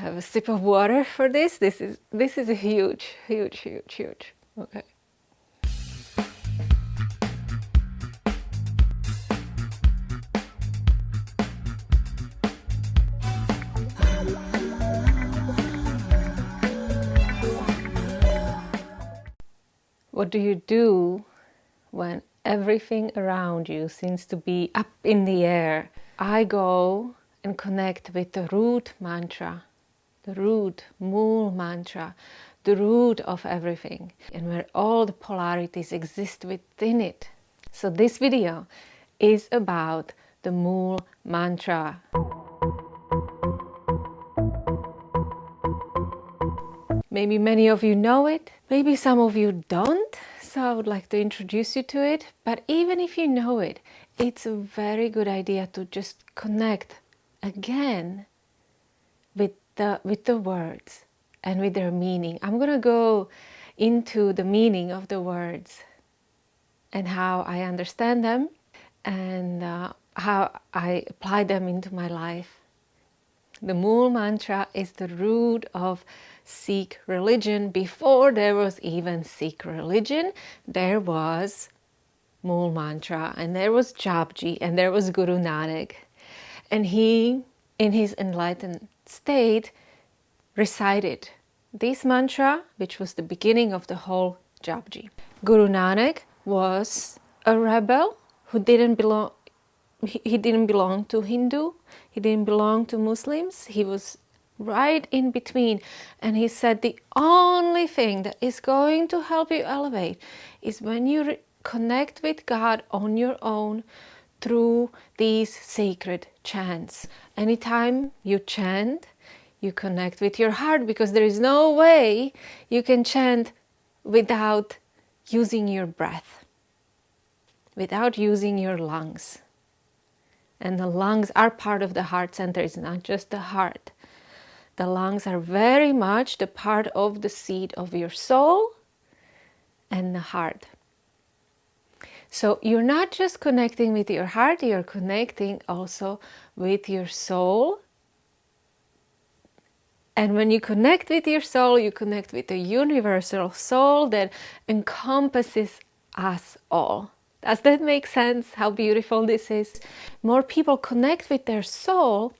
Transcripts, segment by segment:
have a sip of water for this. This is a huge. Okay. What do you do when everything around you seems to be up in the air? I go and connect with the root mantra, the root Mool Mantra, the root of everything, and where all the polarities exist within it. So this video is about the Mool Mantra. Maybe many of you know it, maybe some of you don't, so I would like to introduce you to it. But even if you know it, it's a very good idea to just connect again with the words and with their meaning. I'm going to go into the meaning of the words and how I understand them and how I apply them into my life. The Mool Mantra is the root of Sikh religion. Before there was even Sikh religion, there was Mool Mantra, and there was Japji, and there was Guru Nanak. And he, in his enlightened state, recited this mantra, which was the beginning of the whole Japji. Guru Nanak was a rebel who didn't belong. He didn't belong to Hindu. He didn't belong to Muslims. He was right in between. And he said the only thing that is going to help you elevate is when you connect with God on your own through these sacred chants. Anytime you chant, you connect with your heart, because there is no way you can chant without using your breath, without using your lungs. And the lungs are part of the heart center. It's not just the heart. The lungs are very much the part of the seat of your soul and the heart. So you're not just connecting with your heart, you're connecting also with your soul. And when you connect with your soul, you connect with the universal soul that encompasses us all. Does that make sense? How beautiful this is? More people connect with their soul,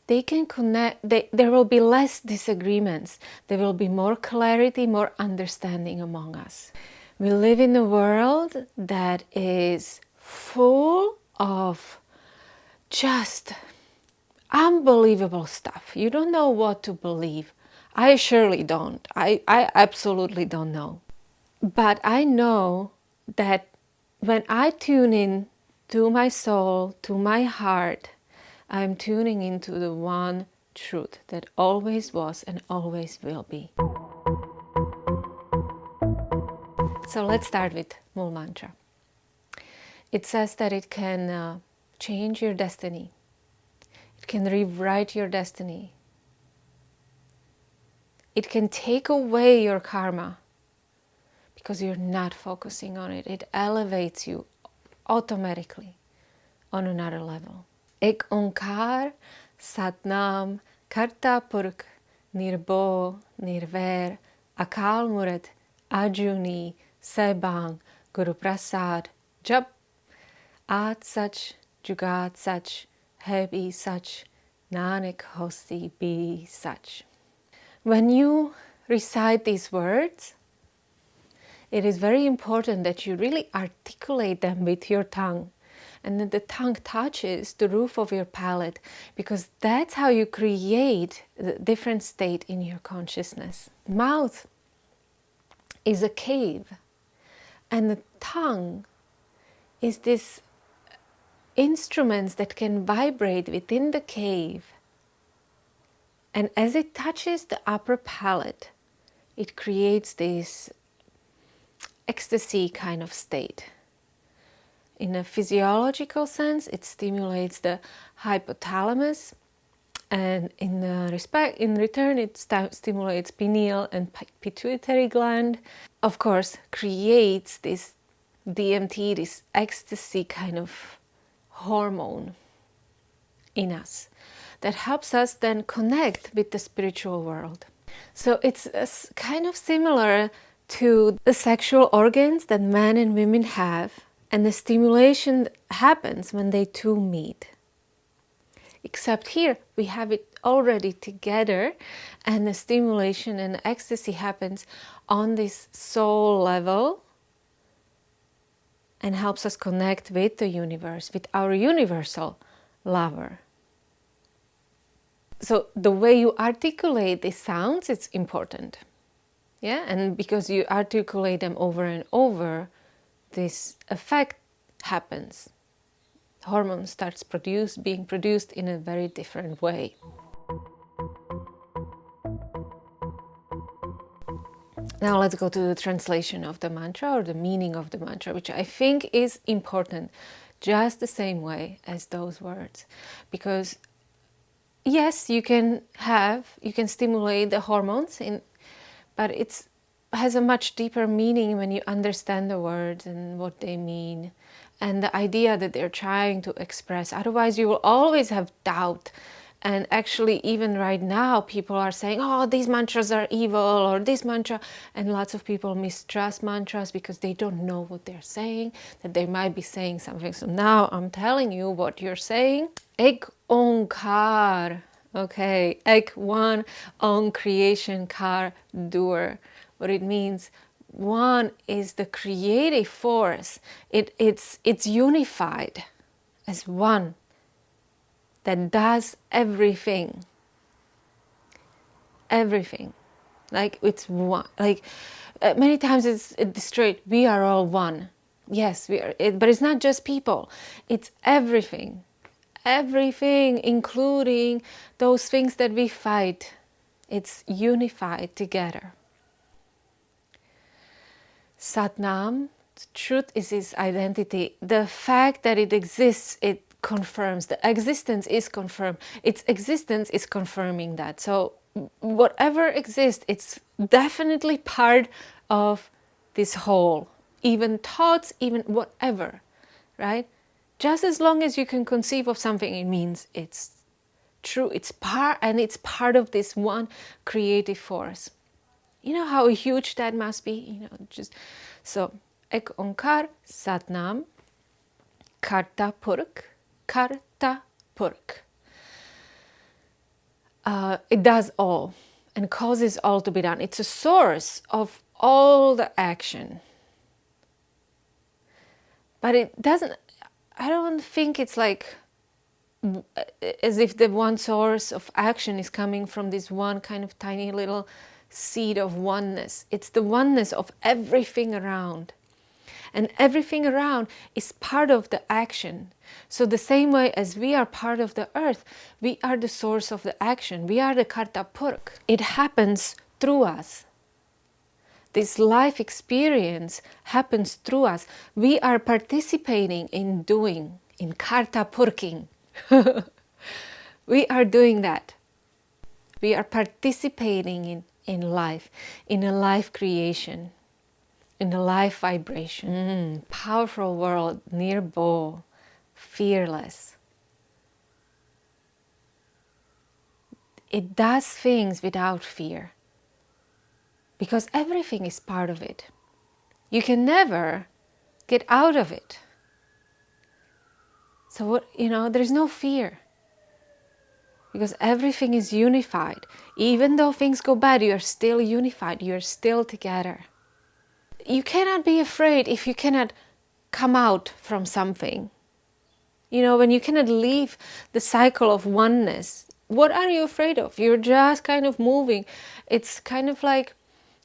they can connect, there will be less disagreements. There will be more clarity, more understanding among us. We live in a world that is full of just unbelievable stuff. You don't know what to believe. I surely don't. I absolutely don't know. But I know that when I tune in to my soul, to my heart, I'm tuning into the one truth that always was and always will be. So let's start with Mool Mantra. It says that it can change your destiny. It can rewrite your destiny. It can take away your karma because you're not focusing on it. It elevates you automatically on another level. Ik Onkar, Satnam, Karta Purkh, Nirbho, Nirvair, Akal Murad, Ajuni, Saibang, Guru Prasad, Jap, At Sach, Jugat Sach, Hai Bhi Sach, Nanak Hosi Bhi Sach. When you recite these words, it is very important that you really articulate them with your tongue, and that the tongue touches the roof of your palate, because that's how you create the different state in your consciousness. Mouth is a cave, and the tongue is this instruments that can vibrate within the cave. And as it touches the upper palate, it creates this ecstasy kind of state. In a physiological sense, it stimulates the hypothalamus, and in return, it stimulates pineal and pituitary gland. Of course, creates this DMT, this ecstasy kind of hormone in us. that helps us then connect with the spiritual world. So it's kind of similar to the sexual organs that men and women have, and the stimulation that happens when they two meet. Except here we have it already together, and the stimulation and ecstasy happens on this soul level and helps us connect with the universe, with our universal lover. So the way you articulate these sounds, it's important. Yeah, and because you articulate them over and over, this effect happens. Hormone starts being produced in a very different way. Now let's go to the translation of the mantra, or the meaning of the mantra, which I think is important, just the same way as those words. Because yes, you can stimulate the hormones, but it has a much deeper meaning when you understand the words and what they mean, and the idea that they're trying to express. Otherwise, you will always have doubt. And actually, even right now, people are saying, oh, these mantras are evil, or this mantra. And lots of people mistrust mantras because they don't know what they're saying, that they might be saying something. So now I'm telling you what you're saying. Ik Onkar. Okay, Ek, one, on creation, Kar, doer. What it means, one is the creative force. It's unified as one that does everything. Everything. Like it's one. Like many times it's straight. We are all one. Yes, we are. But it's not just people. It's everything. Everything, including those things that we fight. It's unified together. Satnam, the truth is its identity. The fact that it exists, it confirms. The existence is confirmed. Its existence is confirming that. So whatever exists, it's definitely part of this whole. Even thoughts, even whatever, right? Just as long as you can conceive of something, it means it's true. It's part of this one creative force. You know how huge that must be? So Ik Onkar, Satnam, Karta Purk. It does all and causes all to be done. It's a source of all the action. But it doesn't, I don't think it's like as if the one source of action is coming from this one kind of tiny little seed of oneness. It's the oneness of everything around. And everything around is part of the action. So the same way as we are part of the earth, we are the source of the action. We are the Karta Purk. It happens through us. This life experience happens through us. We are participating in doing, in Karta Purking. We are doing that. We are participating in life, in a life creation, in a life vibration. Powerful world, nearby, fearless. It does things without fear, because everything is part of it. You can never get out of it. So there's no fear, because everything is unified. Even though things go bad, you are still unified. You are still together. You cannot be afraid if you cannot come out from something. When you cannot leave the cycle of oneness, what are you afraid of? You're just kind of moving. It's kind of like,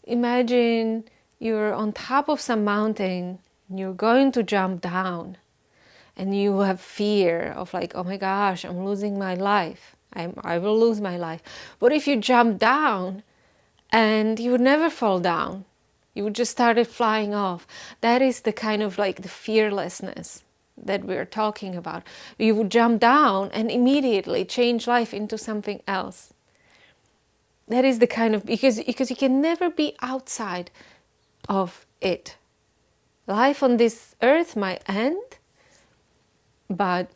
imagine you're on top of some mountain, and you're going to jump down, and you have fear of like, oh my gosh, I'm losing my life. I will lose my life. What if you jump down and you would never fall down? You would just started flying off. That is the kind of like the fearlessness that we're talking about. You would jump down and immediately change life into something else. That is the kind of, because you can never be outside of it. Life on this earth might end, but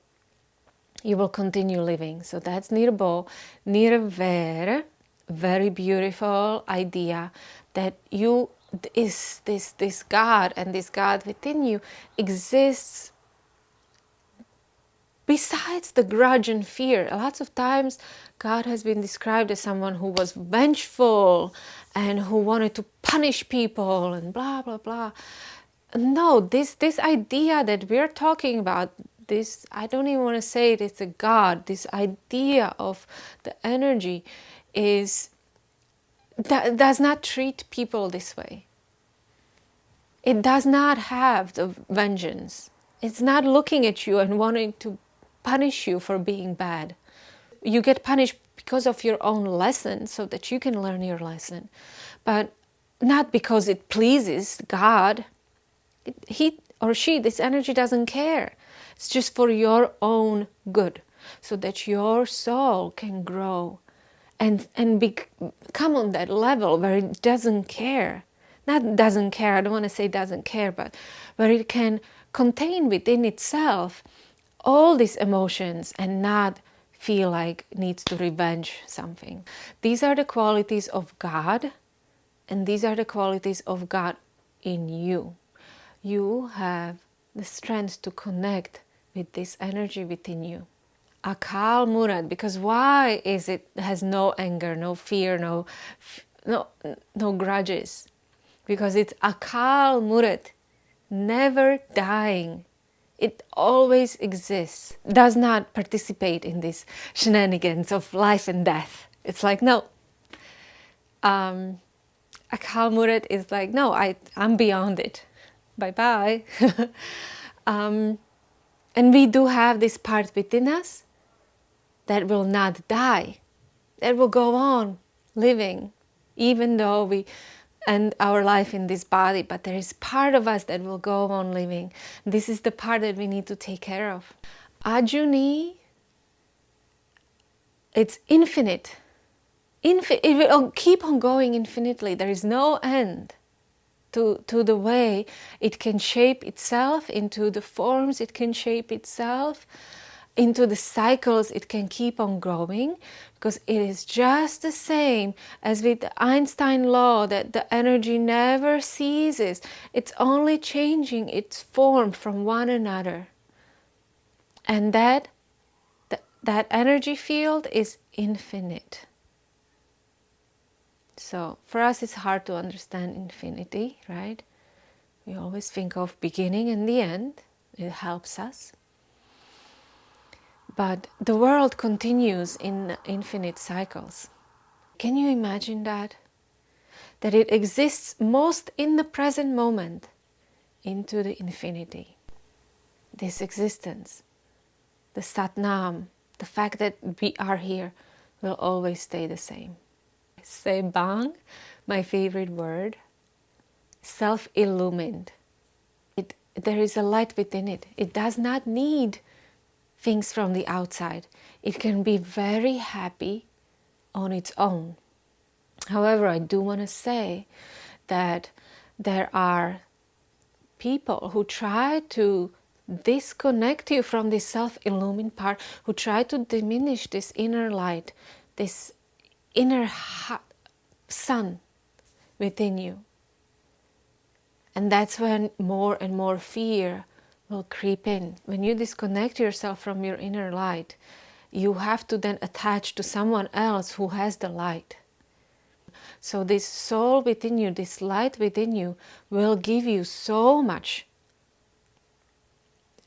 you will continue living. So that's nirbo, nirvere, very beautiful idea that you is this God, and this God within you exists besides the grudge and fear. Lots of times God has been described as someone who was vengeful and who wanted to punish people and blah blah blah. No, this idea that we're talking about, this, I don't even want to say it, it's a God. This idea of the energy is that does not treat people this way. It does not have the vengeance. It's not looking at you and wanting to punish you for being bad. You get punished because of your own lesson, so that you can learn your lesson, but not because it pleases God. He or she, this energy doesn't care. It's just for your own good, so that your soul can grow and come on that level where it doesn't care. Not doesn't care, I don't want to say doesn't care, but where it can contain within itself all these emotions and not feel like it needs to revenge something. These are the qualities of God, and these are the qualities of God in you. You have the strength to connect with this energy within you. Akal Murad, because why is it has no anger, no fear, no grudges? Because it's Akal Murad, never dying. It always exists, does not participate in these shenanigans of life and death. It's like, no. Akal Murad is like, no, I'm beyond it. Bye-bye. And we do have this part within us that will not die, that will go on living, even though we end our life in this body. But there is part of us that will go on living. This is the part that we need to take care of. Ajuni, it's infinite. It will keep on going infinitely. There is no end to the way it can shape itself into the forms it can shape itself, into the cycles it can keep on growing, because it is just the same as with the Einstein law that the energy never ceases. It's only changing its form from one another. And that energy field is infinite. So for us it's hard to understand infinity, right? We always think of beginning and the end. It helps us. But the world continues in infinite cycles. Can you imagine that? That it exists most in the present moment into the infinity. This existence, the Satnam, the fact that we are here, will always stay the same. Sebang, my favorite word, self-illumined. There is a light within it. It does not need things from the outside. It can be very happy on its own. However, I do want to say that there are people who try to disconnect you from this self-illumined part, who try to diminish this inner light, this inner sun within you. And that's when more and more fear will creep in. When you disconnect yourself from your inner light, you have to then attach to someone else who has the light. So this soul within you, this light within you, will give you so much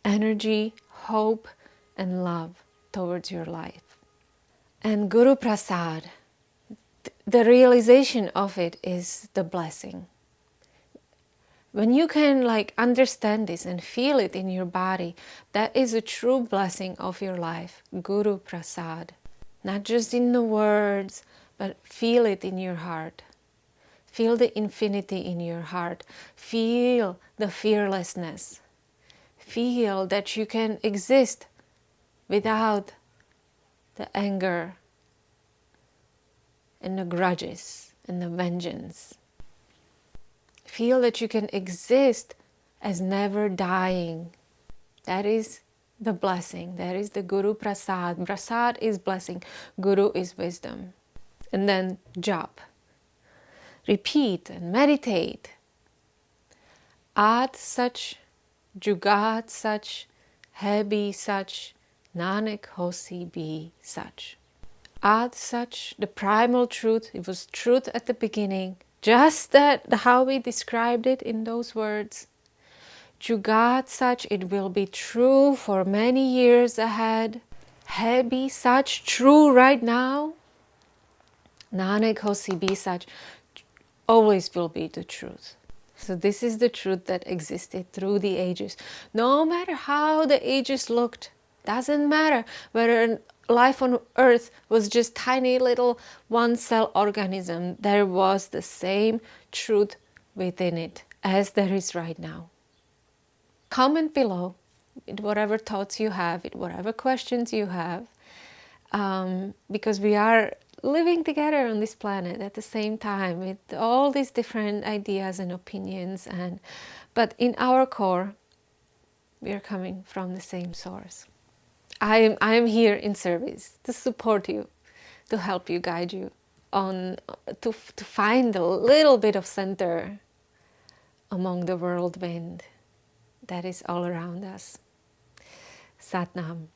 energy, hope, and love towards your life. And Guru Prasad, the realization of it is the blessing. When you can understand this and feel it in your body, that is a true blessing of your life. Guru Prasad. Not just in the words, but feel it in your heart. Feel the infinity in your heart. Feel the fearlessness. Feel that you can exist without the anger and the grudges and the vengeance. Feel that you can exist as never dying. That is the blessing. There is the Guru Prasad. Prasad is blessing. Guru is wisdom. And then jap. Repeat and meditate. Ad Sach, Jugat Sach, Hebi Sach, Nanak Hosi Bi Sach. Ad Sach, the primal truth. It was truth at the beginning. Just that, how we described it in those words. Jugat Sach, it will be true for many years ahead. Hebi Sach, true right now. Nanak Hosi Bi Sach, always will be the truth. So this is the truth that existed through the ages. No matter how the ages looked, doesn't matter whether life on earth was just tiny little one-cell organism, there was the same truth within it as there is right now. Comment below with whatever thoughts you have, with whatever questions you have, because we are living together on this planet at the same time with all these different ideas and opinions, but in our core we are coming from the same source. I am here in service to support you, to help you, guide you on to find a little bit of center among the whirlwind that is all around us. Satnam.